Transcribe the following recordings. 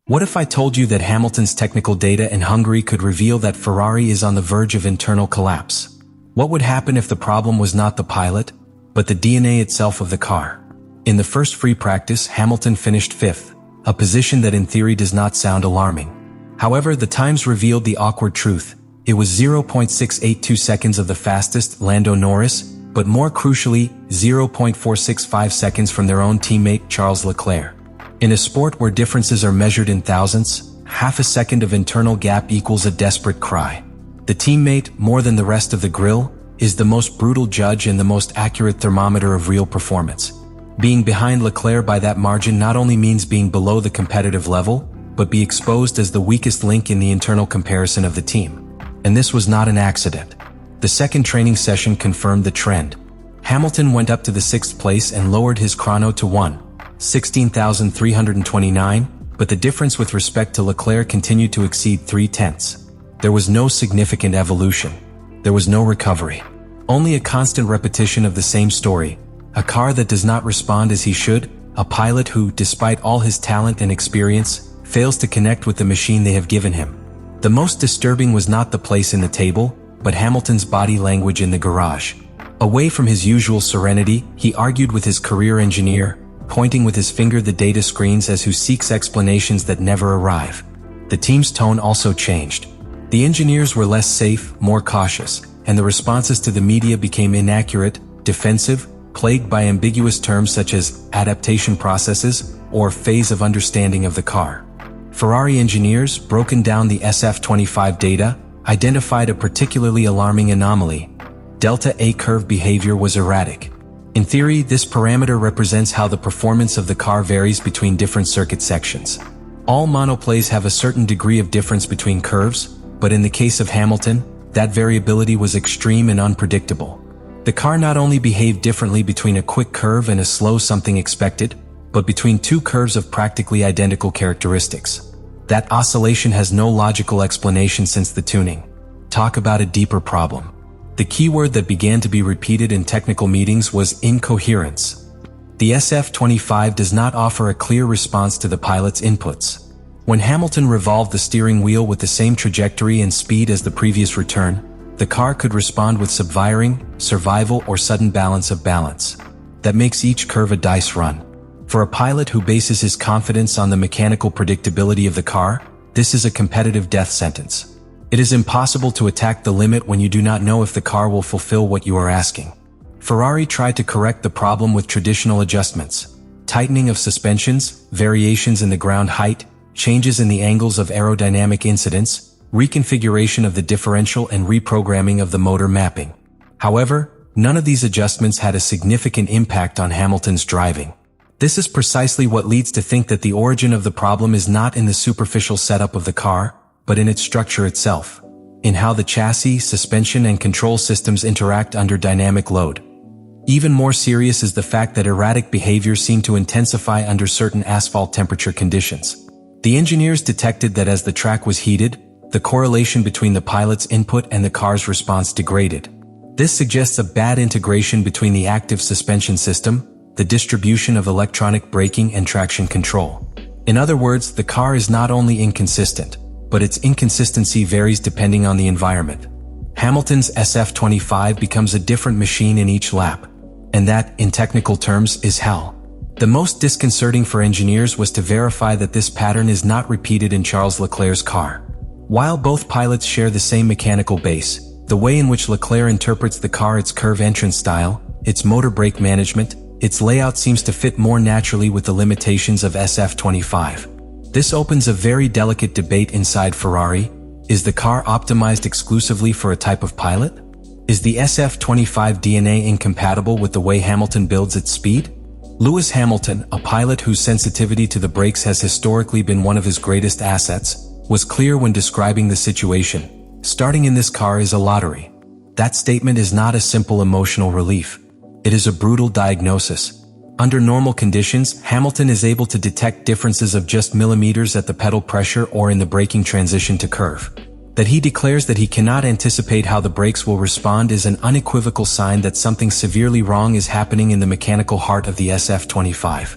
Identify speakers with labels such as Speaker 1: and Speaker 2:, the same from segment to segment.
Speaker 1: What if I told you that Hamilton's technical data in Hungary could reveal that Ferrari is on the verge of internal collapse? What would happen if the problem was not the pilot, but the DNA itself of the car? In the first free practice, Hamilton finished 5th, a position that in theory does not sound alarming. However, the times revealed the awkward truth. It was 0.682 seconds of the fastest, Lando Norris, but more crucially, 0.465 seconds from their own teammate Charles Leclerc. In a sport where differences are measured in thousandths, half a second of internal gap equals a desperate cry. The teammate, more than the rest of the grill, is the most brutal judge and the most accurate thermometer of real performance. Being behind Leclerc by that margin not only means being below the competitive level, but be exposed as the weakest link in the internal comparison of the team. And this was not an accident. The second training session confirmed the trend. Hamilton went up to the 6th place and lowered his chrono to 1:16,329, but the difference with respect to Leclerc continued to exceed 0.3. There was no significant evolution. There was no recovery. Only a constant repetition of the same story. A car that does not respond as he should, a pilot who, despite all his talent and experience, fails to connect with the machine they have given him. The most disturbing was not the place in the table, but Hamilton's body language in the garage. Away from his usual serenity, he argued with his career engineer, pointing with his finger the data screens as who seeks explanations that never arrive. The team's tone also changed. The engineers were less safe, more cautious, and the responses to the media became inaccurate, defensive, plagued by ambiguous terms such as adaptation processes or phase of understanding of the car. Ferrari engineers, broken down the SF-25 data, identified a particularly alarming anomaly. Delta A curve behavior was erratic. In theory, this parameter represents how the performance of the car varies between different circuit sections. All monoplays have a certain degree of difference between curves, but in the case of Hamilton, that variability was extreme and unpredictable. The car not only behaved differently between a quick curve and a slow something expected, but between two curves of practically identical characteristics. That oscillation has no logical explanation since the tuning. Talk about a deeper problem. The keyword that began to be repeated in technical meetings was incoherence. The SF-25 does not offer a clear response to the pilot's inputs. When Hamilton revolved the steering wheel with the same trajectory and speed as the previous return, the car could respond with subviring, survival, or sudden balance of balance. That makes each curve a dice run. For a pilot who bases his confidence on the mechanical predictability of the car, this is a competitive death sentence. It is impossible to attack the limit when you do not know if the car will fulfill what you are asking. Ferrari tried to correct the problem with traditional adjustments: tightening of suspensions, variations in the ground height, changes in the angles of aerodynamic incidence, reconfiguration of the differential, and reprogramming of the motor mapping. However, none of these adjustments had a significant impact on Hamilton's driving. This is precisely what leads to think that the origin of the problem is not in the superficial setup of the car, but in its structure itself, in how the chassis, suspension, and control systems interact under dynamic load. Even more serious is the fact that erratic behavior seemed to intensify under certain asphalt temperature conditions. The engineers detected that as the track was heated, the correlation between the pilot's input and the car's response degraded. This suggests a bad integration between the active suspension system, the distribution of electronic braking, and traction control. In other words, the car is not only inconsistent, but its inconsistency varies depending on the environment. Hamilton's SF-25 becomes a different machine in each lap, and that, in technical terms, is hell. The most disconcerting for engineers was to verify that this pattern is not repeated in Charles Leclerc's car. While both pilots share the same mechanical base, the way in which Leclerc interprets the car, its curve entrance style, its motor brake management, its layout seems to fit more naturally with the limitations of SF-25. This opens a very delicate debate inside Ferrari. Is the car optimized exclusively for a type of pilot? Is the SF-25 DNA incompatible with the way Hamilton builds its speed? Lewis Hamilton, a pilot whose sensitivity to the brakes has historically been one of his greatest assets, was clear when describing the situation. Starting in this car is a lottery. That statement is not a simple emotional relief. It is a brutal diagnosis. Under normal conditions, Hamilton is able to detect differences of just millimeters at the pedal pressure or in the braking transition to curve. That he declares that he cannot anticipate how the brakes will respond is an unequivocal sign that something severely wrong is happening in the mechanical heart of the SF-25.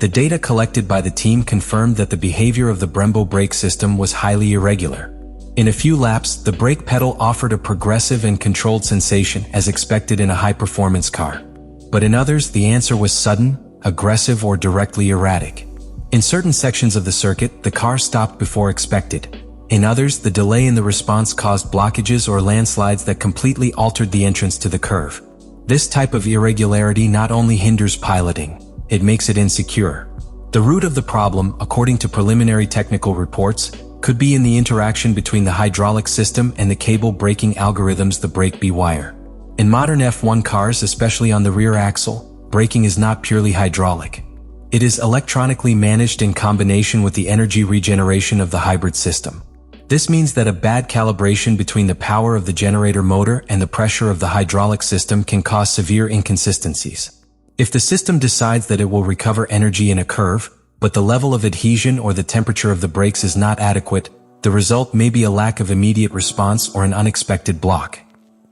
Speaker 1: The data collected by the team confirmed that the behavior of the Brembo brake system was highly irregular. In a few laps, the brake pedal offered a progressive and controlled sensation as expected in a high-performance car. But in others, the answer was sudden, aggressive, or directly erratic. In certain sections of the circuit, the car stopped before expected. In others, the delay in the response caused blockages or landslides that completely altered the entrance to the curve. This type of irregularity not only hinders piloting, it makes it insecure. The root of the problem, according to preliminary technical reports, could be in the interaction between the hydraulic system and the cable braking algorithms, the brake-by-wire. In modern F1 cars, especially on the rear axle, braking is not purely hydraulic. It is electronically managed in combination with the energy regeneration of the hybrid system. This means that a bad calibration between the power of the generator motor and the pressure of the hydraulic system can cause severe inconsistencies. If the system decides that it will recover energy in a curve, but the level of adhesion or the temperature of the brakes is not adequate, the result may be a lack of immediate response or an unexpected block.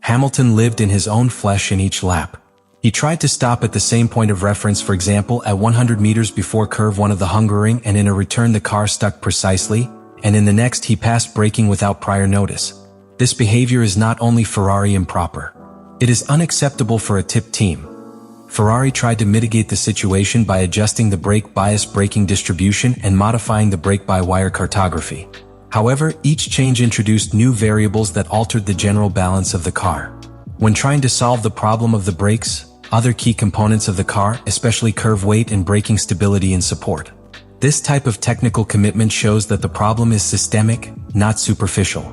Speaker 1: Hamilton lived in his own flesh in each lap. He tried to stop at the same point of reference, for example, at 100 meters before curve 1 of the Hungaroring, and in a return the car stuck precisely, and in the next he passed braking without prior notice. This behavior is not only Ferrari improper. It is unacceptable for a tip team. Ferrari tried to mitigate the situation by adjusting the brake bias braking distribution and modifying the brake-by-wire cartography. However, each change introduced new variables that altered the general balance of the car. When trying to solve the problem of the brakes, other key components of the car, especially curve weight and braking stability and support. This type of technical commitment shows that the problem is systemic, not superficial.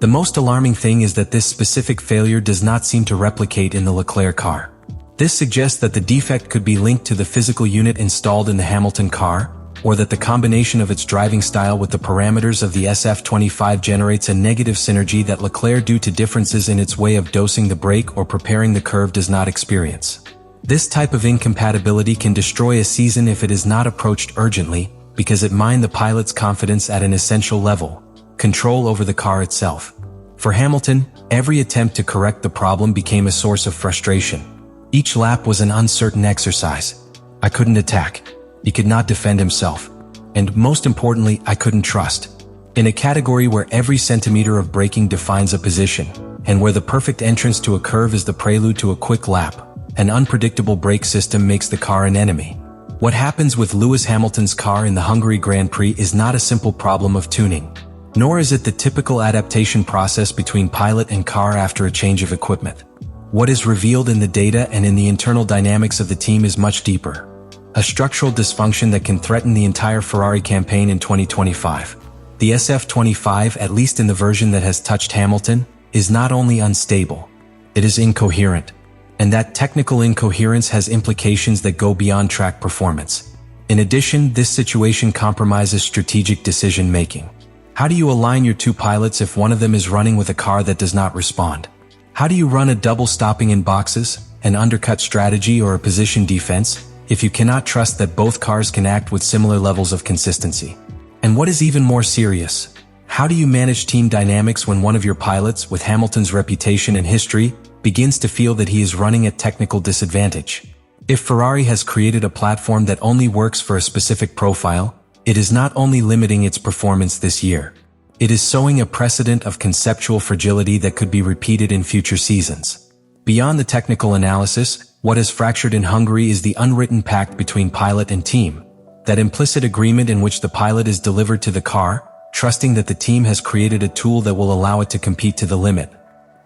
Speaker 1: The most alarming thing is that this specific failure does not seem to replicate in the Leclerc car. This suggests that the defect could be linked to the physical unit installed in the Hamilton car, or that the combination of its driving style with the parameters of the SF-25 generates a negative synergy that Leclerc, due to differences in its way of dosing the brake or preparing the curve, does not experience. This type of incompatibility can destroy a season if it is not approached urgently, because it mined the pilot's confidence at an essential level, control over the car itself. For Hamilton, every attempt to correct the problem became a source of frustration. Each lap was an uncertain exercise. I couldn't attack. He could not defend himself. And most importantly, I couldn't trust. In a category where every centimeter of braking defines a position, and where the perfect entrance to a curve is the prelude to a quick lap, an unpredictable brake system makes the car an enemy. What happens with Lewis Hamilton's car in the Hungary Grand Prix is not a simple problem of tuning, nor is it the typical adaptation process between pilot and car after a change of equipment. What is revealed in the data and in the internal dynamics of the team is much deeper. A structural dysfunction that can threaten the entire Ferrari campaign in 2025. The SF-25, at least in the version that has touched Hamilton, is not only unstable, it is incoherent. And that technical incoherence has implications that go beyond track performance. In addition, this situation compromises strategic decision-making. How do you align your two pilots if one of them is running with a car that does not respond? How do you run a double stopping in boxes, an undercut strategy, or a position defense, if you cannot trust that both cars can act with similar levels of consistency? And what is even more serious, how do you manage team dynamics when one of your pilots, with Hamilton's reputation and history, begins to feel that he is running at technical disadvantage? If Ferrari has created a platform that only works for a specific profile, it is not only limiting its performance this year, it is sowing a precedent of conceptual fragility that could be repeated in future seasons. Beyond the technical analysis, what has fractured in Hungary is the unwritten pact between pilot and team, that implicit agreement in which the pilot is delivered to the car, trusting that the team has created a tool that will allow it to compete to the limit.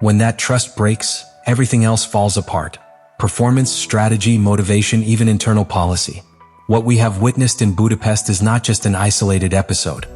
Speaker 1: When that trust breaks, everything else falls apart. Performance, strategy, motivation, even internal policy. What we have witnessed in Budapest is not just an isolated episode.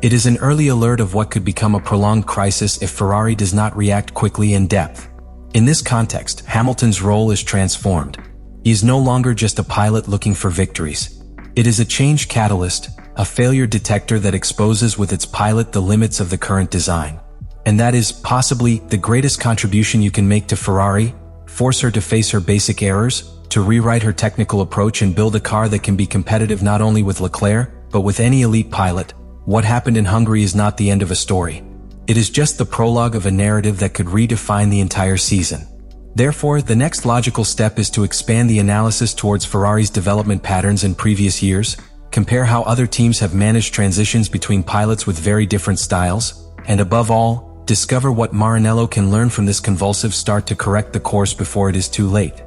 Speaker 1: It is an early alert of what could become a prolonged crisis if Ferrari does not react quickly in depth. In this context, Hamilton's role is transformed. He is no longer just a pilot looking for victories. It is a change catalyst, a failure detector that exposes with its pilot the limits of the current design. And that is possibly the greatest contribution you can make to Ferrari: force her to face her basic errors, to rewrite her technical approach and build a car that can be competitive not only with Leclerc, but with any elite pilot. What happened in Hungary is not the end of a story. It is just the prologue of a narrative that could redefine the entire season. Therefore, the next logical step is to expand the analysis towards Ferrari's development patterns in previous years, compare how other teams have managed transitions between pilots with very different styles, and above all, discover what Maranello can learn from this convulsive start to correct the course before it is too late.